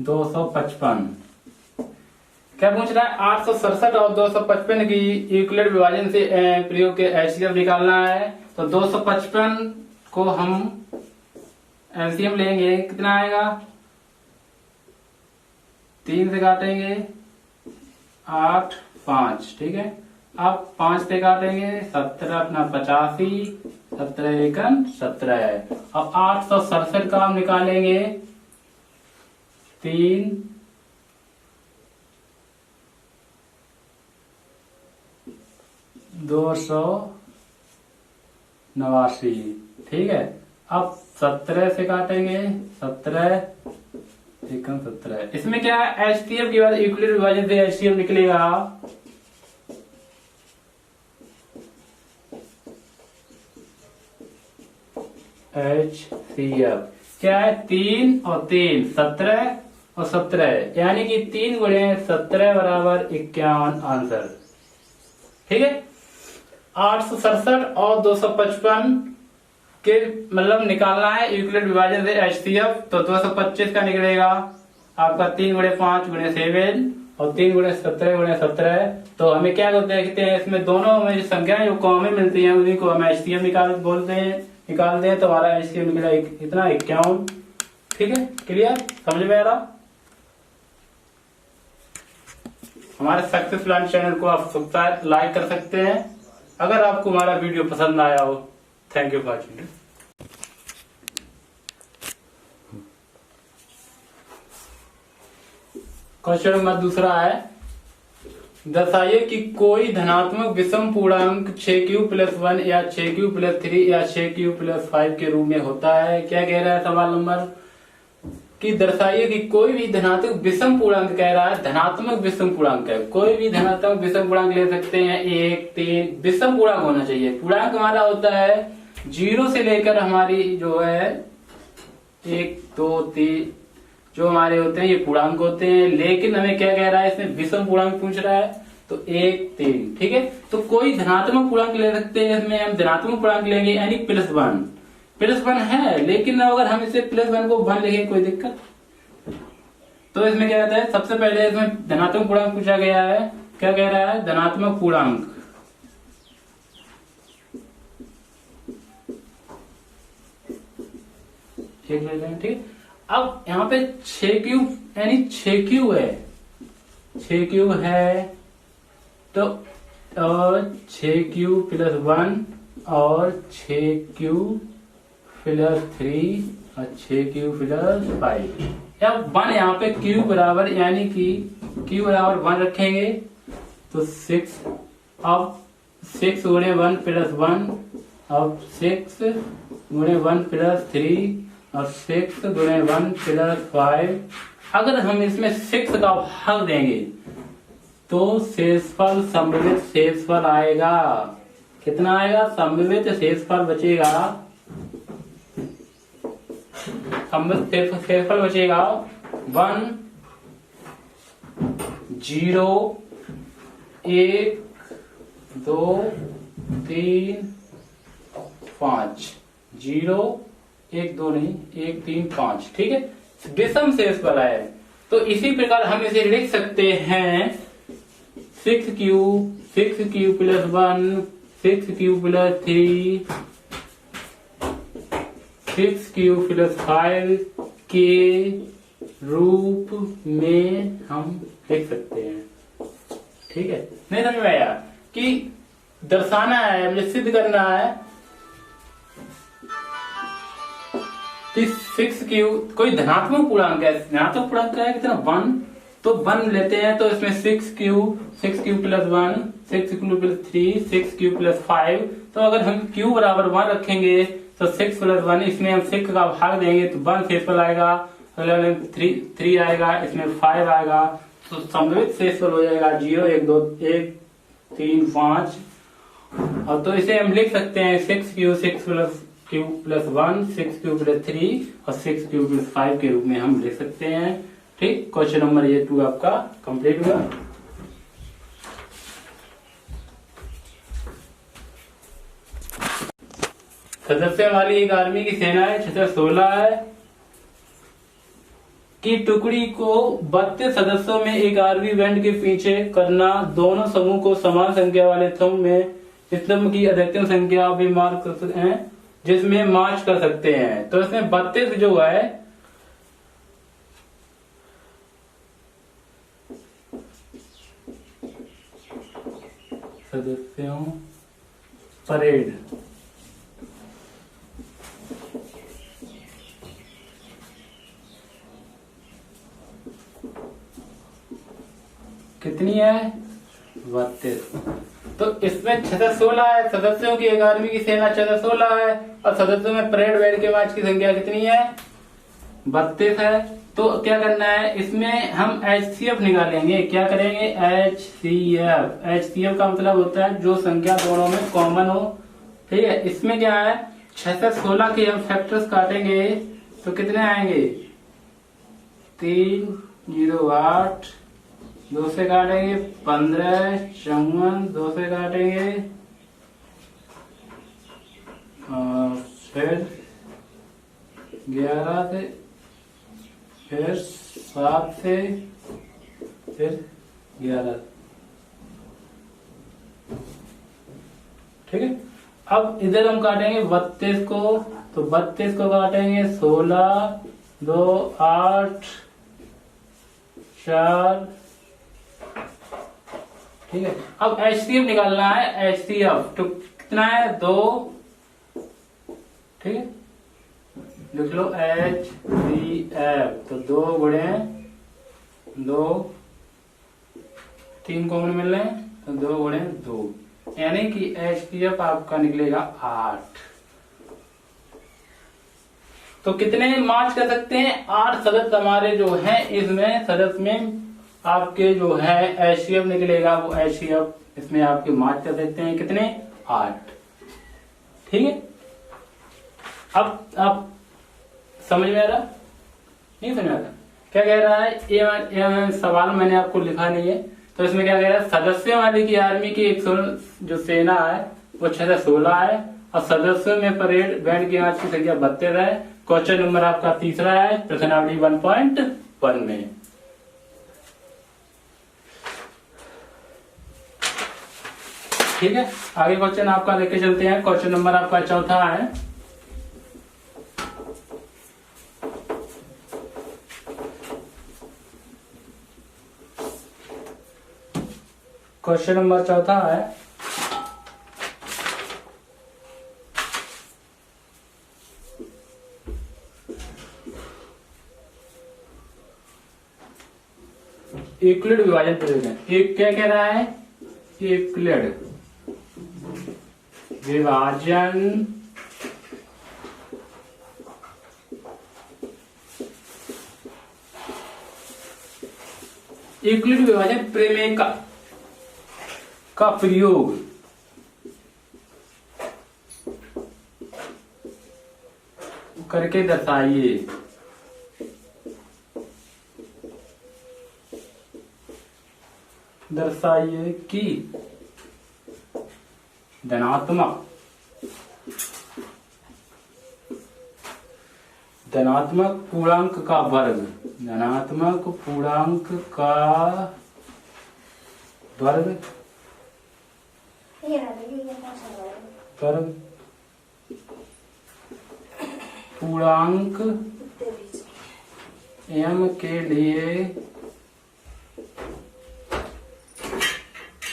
255। क्या पूछ रहा है? 867 और 255 की यूक्लिड विभाजन से प्रयोग के एचसीएफ निकालना है। तो 255 को हम एलसीएम लेंगे, कितना आएगा? 3 से काटेंगे 8 5, ठीक है। अब 5 से काटेंगे 17 अपना 85, 17 एकन 17 है। अब 867 का हम निकालेंगे 3 289, ठीक है। अब 17 से काटेंगे 17 एकम 17। इसमें क्या है? एचसीएफ के बाद यूक्लिड विभाजन से एचसीएफ निकलेगा एचसीएफ क्या है? 3 और 3 17 और 17, यानी कि 3 गुणे 17 बराबर 51 आंसर, ठीक है। 867 और 255 के मतलब निकालना है यूक्लिड विभाजन से एचसीएफ। तो 225 का निकलेगा आपका 3 गुणे 5 गुणे 7 और 3 गुणे 17 गुणे 17। तो हमें क्या देखते हैं, इसमें दोनों में जो संख्याएं जो कॉमन मिलती हैं उन्हीं को हम एचसीएफ निकालते हैं। तो हमारा एचसीएफ निकला इतना 51, ठीक है। क्लियर? समझ में आ रहा? हमारे सक्सेस लर्न चैनल को आप सब्सक्राइब लाइक कर सकते हैं अगर आपको हमारा वीडियो पसंद आया हो। Thank you for watching. Question number दूसरा है, दर्शाइए कि कोई धनात्मक विषम पूर्णांक 6q+1 या 6q+3 या 6q+5 के रूप में होता है। क्या कह रहा है सवाल नंबर? कि दर्शाइए कि कोई भी धनात्मक विषम पूर्णांक, कह रहा है धनात्मक विषम पूर्णांक है। कोई भी धनात्मक विषम पूर्णांक ले सकते हैं, 1 3 विषम पूर्णांक होना चाहिए। पूर्णांक हमारा होता है 0 से लेकर हमारी जो है 1 2 3 जो हमारे होते हैं ये पूर्णांक होते हैं। लेकिन हमें क्या कह रहा है, इसमें विषम पूर्णांक पूछ रहा है, तो 1 3, ठीक है। तो कोई धनात्मक पूर्णांक ले सकते हैं, इसमें हम धनात्मक पूर्णांक लेंगे यानी +1 है। लेकिन अगर हम इसे +1 को 1 लिखें कोई दिक्कत? तो इसमें क्या रहता है, सबसे पहले इसमें धनात्मक पूर्णांक पूछा गया है। क्या कह रहा है? धनात्मक पूर्णांक, ठीक है। अब यहाँ पे 6q यानी 6q है, तो 6q+1 और 6q+3 और 6q+5 या 1 यहाँ पे q बराबर, यानी कि q बराबर 1 रखेंगे तो 6। अब 6 गुणे 1 +1, अब 6 गुणे 1 +3 और 6 गुणे 1 +5। अगर हम इसमें 6 का भाग देंगे तो शेषफल, संभावित शेषफल आएगा। कितना आएगा? संभावित शेषफल बचेगा, संभावित शेषफल बचेगा 1 0 1 2 3 5 0 1 2 नहीं 1 3 5, ठीक है। विषम शेषफल है। तो इसी प्रकार हम इसे लिख सकते हैं 6q+1 6q+3 6q+5 के रूप में हम लिख सकते हैं, ठीक है। नहीं समझ में आया? कि दर्शाना है, मुझे सिद्ध करना है कि 6q कोई धनात्मक पूर्णांक है। धनात्मक पूर्णांक है कितना? 1। तो 1 लेते हैं, तो इसमें 6q+1 6q+3 6q+5। तो अगर हम q बराबर 1 रखेंगे तो 6+1, इसमें हम 6 का भाग देंगे तो 1 शेषफल आएगा, 3 आएगा, इसमें 5 आएगा। तो संभावित शेषफल हो जाएगा 0 1 2 1 3 5। और तो इसे हम लिख सकते हैं 6q 6q+1 6q+3 और 6q+5 के रूप में हम लिख सकते हैं, ठीक। क्वेश्चन नंबर ये 2 आपका कंप्लीट हुआ। सदस्य वाली एक आर्मी की सेना है, 616 है। की टुकड़ी को 32 सदस्यों में एक आरवी बैंड के पीछे करना। दोनों समूह को समान संख्या वाले स्तंभ में स्तंभ की अधिकतम संख्या भी मार्क कर सकते हैं जिसमें मार्च कर सकते हैं। तो इसमें 32 जो है सदस्यों परेड कितनी है 32। तो इसमें 616 है, सदस्यों की 11वीं की सेना 616 है और सदस्यों में परेड बैंड के मार्च की संख्या कितनी है 32 है। तो क्या करना है इसमें हम HCF निकालेंगे। क्या करेंगे HCF। HCF का मतलब होता है जो संख्या दोनों में कॉमन हो। ठीक है, इसमें क्या है 6 से 16 के हम फैक्टर्स काटेंगे तो कितने आएंगे 3 0 8 2 से काटेंगे 15 54 2 से काटेंगे फिर 11 से फिर 7 से फिर 11। ठीक है, अब इधर हम काटेंगे 32 को। तो 32 को काटेंगे 16 2 8 4। ठीक है, अब HCF निकालना है। HCF तो कितना है 2। ठीक है, लिख लो HCF। तो 2 गुणे 2 3 कॉमन मिल रहे हैं तो 2 गुणे 2 यानी कि HCF आपका निकलेगा 8। तो कितने मार्च कर सकते हैं 8 सदस्य हमारे जो है इसमें सदस्य में आपके जो है HCF निकलेगा। वो HCF इसमें आपके मार्च कर देते हैं कितने 8। ठीक है, अब आप समझ में आ रहा नहीं समझ में आ रहा क्या कह रहा है ये सवाल मैंने आपको लिखा नहीं है। तो इसमें क्या कह रहा है सदस्यों वाले की आर्मी की जो सेना है वो 6 से 16 है और सदस्यों में परेड बैंड की मार्च की संख्या 32 है। क्वेश्चन नंबर आपका तीसरा है प्रश्नावली 1.1 में। ठीक है, आगे क्वेश्चन आपका लेके चलते हैं। क्वेश्चन नंबर आपका चौथा है। क्वेश्चन नंबर चौथा है यूक्लिड विभाजन प्रयोजन। एक क्या कह रहा है यूक्लिड विभाजन यूक्लिड विभाजन प्रमेय का प्रयोग करके दर्शाइए। दर्शाइए कि धनात्मक पूर्णांक का वर्ग धनात्मक पूर्णांक का वर्ग पूर्णांक m के लिए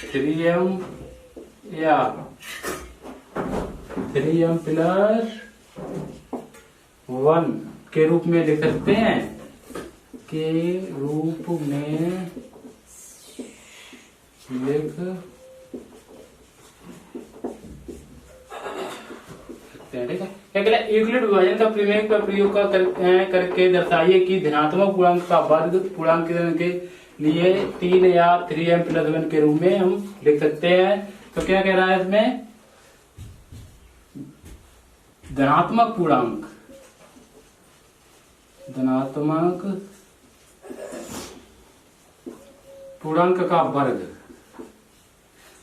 3m या 3m प्लस 1 के रूप में लिख सकते हैं। के रूप में लिख सकते हैं। ठीक है, क्या कहला यूक्लिड विभाजन का प्रमेय का प्रयोग करके दर्शाइए कि धनात्मक पूर्णांक का वर्ग पूर्णांक के लिए 3 या 3m प्लस 1 के रूप में हम लिख सकते हैं। तो क्या कह रहा है इसमें धनात्मक पूर्णांक का वर्ग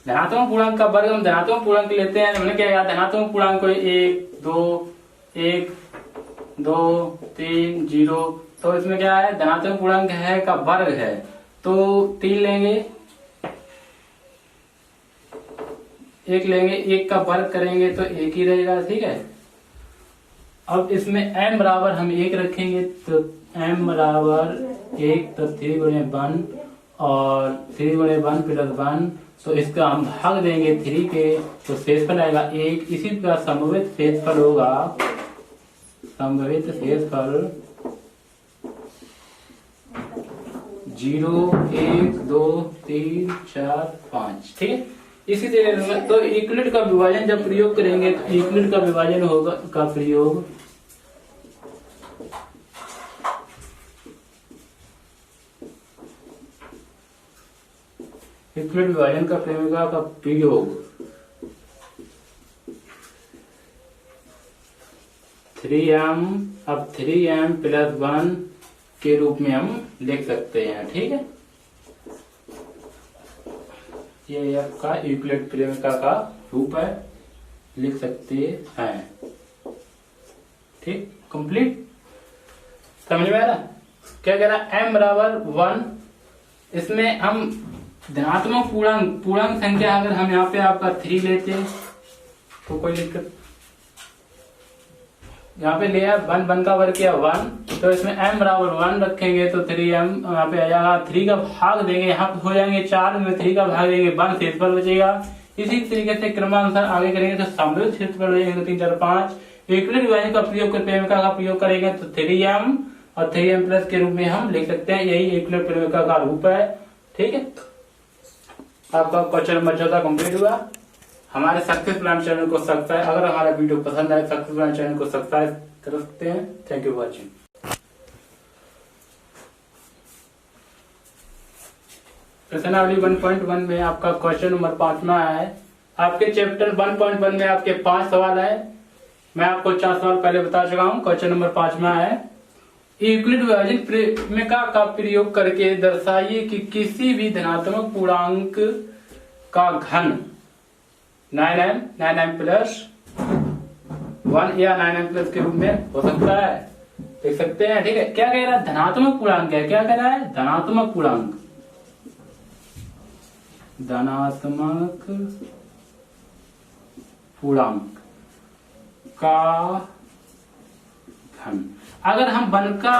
धनात्मक पूर्णांक का वर्ग हम धनात्मक पूर्णांक लेते हैं। हमने क्या कहा धनात्मक पूर्णांक को 1 2 1 2 3 0 तो इसमें क्या है, धनात्मक पूर्णांक है का वर्ग है, तो 3 लेंगे, 1 लेंगे, 1 का वर्ग करेंगे तो 1 ही रहेगा, ठीक है। अब इसमें m बराबर हम 1 रखेंगे, तो m बराबर 1, तो 3 गुणे 1 और 3 गुणे 1 प्लस 1, तो इसका हम भाग देंगे 3 के, तो शेषफल आएगा 1। इसी प्रकार संभावित शेषफल होगा, संभावित शेषफल 0, 1, 2, 3, 4, 5, ठीक है। इसी तरह तो यूक्लिड का विभाजन जब प्रयोग करेंगे तो यूक्लिड का विभाजन होगा का प्रयोग यूक्लिड विभाजन का प्रयोग 3m, अब 3m प्लस 1 के रूप में हम लिख सकते हैं, ठीक है। ये आपका यूक्लिड प्रेमिका का रूप है, लिख सकते हैं, ठीक। कंप्लीट, समझ में आ रहा। क्या कह रहा है, m बराबर 1, इसमें हम धनात्मक पूर्णांक संख्या अगर हम यहाँ पे आपका 3 लेते तो कोई दिक्कत, यहाँ पे लिया 1 का वर्ग किया 1, तो इसमें m बराबर 1 रखेंगे तो 3m यहाँ पे आ जाएगा, 3 का भाग देंगे, यहाँ पे हो जाएंगे 4 में 3 का भाग देंगे 1 शेषफल बचेगा। इसी तरीके से क्रमानुसार आगे करेंगे तो संभावित शेषफल बचेगा 3, 4, 5। यूक्लिड विभाजन का प्रयोग कर प्रेमिका का प्रयोग करेंगे तो 3m और 3m प्लस के रूप में हम लिख सकते हैं, यही यूक्लिड प्रेमिका का रूप है, ठीक है। आपका क्वेश्चन नंबर 14 कंप्लीट हुआ। हमारे सक्सेस प्लान चैनल को सब्सक्राइब, अगर हमारा वीडियो पसंद आए सक्सेस प्लान चैनल को सब्सक्राइब कर सकते हैं। Thank you for watching. प्रश्नावली 1.1 में आपका क्वेश्चन नंबर 5 में आया है। आपके चैप्टर 1.1 में आपके 5 सवाल है, मैं आपको 4 सवाल पहले बता चुका हूँ। क्वेश्चन नंबर 5 में आया है, यूक्लिड विभाजन प्रेमिका का प्रयोग करके दर्शाइए कि किसी भी धनात्मक पूर्णांक का घन 9m प्लस 1 या 9m प्लस के रूप में हो सकता है, देख सकते हैं, ठीक है। क्या कह रहा है, धनात्मक पूर्णांक है, क्या कह रहा है, धनात्मक पूर्णांक, धनात्मक पूर्णांक का घन। अगर हम 1 का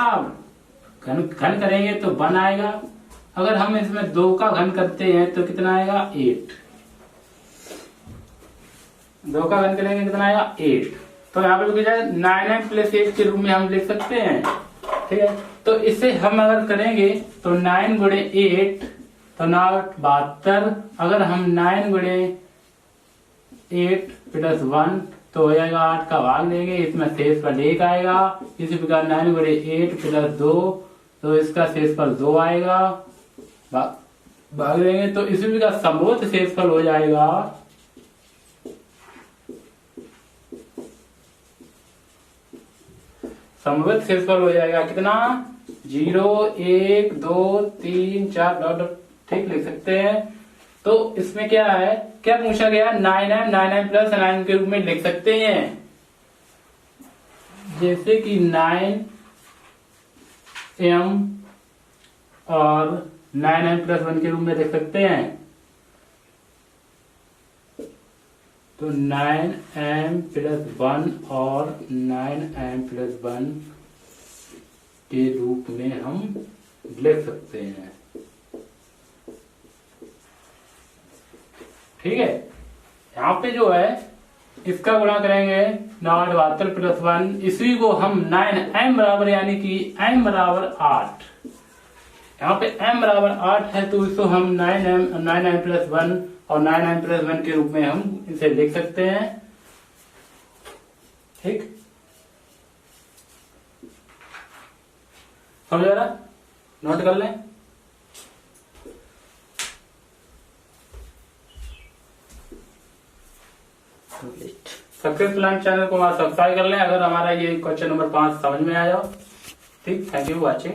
घन करेंगे तो 1 आएगा, अगर हम इसमें 2 का घन करते हैं तो कितना आएगा, 8। 2 का घन करेंगे कितना आएगा, 8। तो यहाँ पे जाए 9m प्लस 8 के रूप में हम लिख सकते हैं, ठीक है। तो इसे हम अगर करेंगे तो 9 गुणे 8 तो 9 72, अगर हम 9 गुणे 8 प्लस 1 तो हो जाएगा 8 का भाग लेंगे, इसमें शेषफल 1 आएगा। इसी प्रकार 9 गुणे 8 प्लस 2 तो इसका शेषफल 2 आएगा, भाग लेंगे तो इसी प्रकार संभवत शेषफल हो जाएगा संभवत शेषफल हो जाएगा कितना, 0, 1, 2, 3, 4 ठीक लिख सकते हैं। तो इसमें क्या है, क्या पूछा गया, 9m प्लस 9 के रूप में लिख सकते हैं, जैसे कि 9m और 9m प्लस 1 के रूप में लिख सकते हैं। तो 9m प्लस 1 और 9m प्लस 1 के रूप में हम लिख सकते हैं, ठीक है। यहाँ पे जो है इसका गुणा करेंगे 9 प्लस 1, इसी को हम 9m बराबर यानी कि m बराबर 8, यहाँ पे m बराबर 8 है तो इसको हम 9m प्लस 1 और 9m प्लस 1 के रूप में हम इसे लिख सकते हैं, ठीक। समझ आ रहा, नोट कर लें। सक्सेस प्लान चैनल को हमारा सब्सक्राइब कर लें अगर हमारा ये क्वेश्चन नंबर 5 समझ में आया हो, ठीक। Thank you watching.